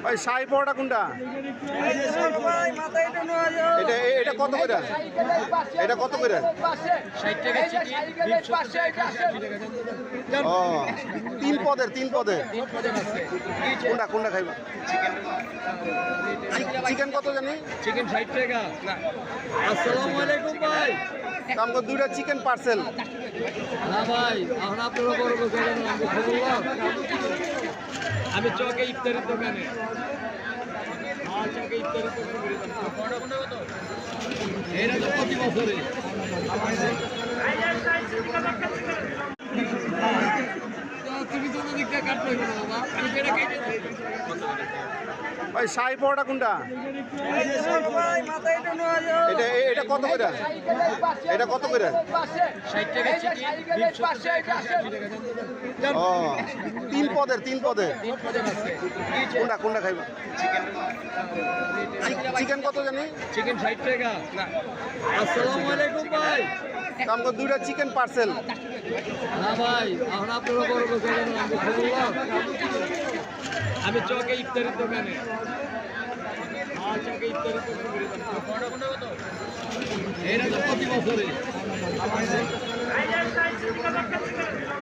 ভাই শাহী পরোটা কোনটা? এটা কত করে? এটা কত করে? ও তিন পদের কোনটা কোনটা খাইবা? চিকেন কত জানি? চিকেন 60 টাকা। আসসালামু আলাইকুম ভাই। আমাকে দুইটা চিকেন পার্সেল। না ভাই, এখন আপনারা বড় বড় আমি চকে ইফতারের দোকানে। চকে ইফতারের দোকানে এরা তো প্রতি বছরে তুমি তো দিকটা কাটবে বাবা, আমি এটা কেটে ভাই শাহী পরোটা কোনটা? এটা কত করে? এটা কত করে? 60 টাকা চিকেন, ও তিন পদের কোনটা কোনটা খাইবা? চিকেন কত জানি? চিকেন 60 টাকা। আসসালামু আলাইকুম ভাই। আমাকে দুইটা চিকেন পার্সেল। না ভাই, এখন আপনারা বড় বড় আমি চকে ইফতারের দোকানে। চকে ইফতারের দোকানে এরা তো প্রতি বছরে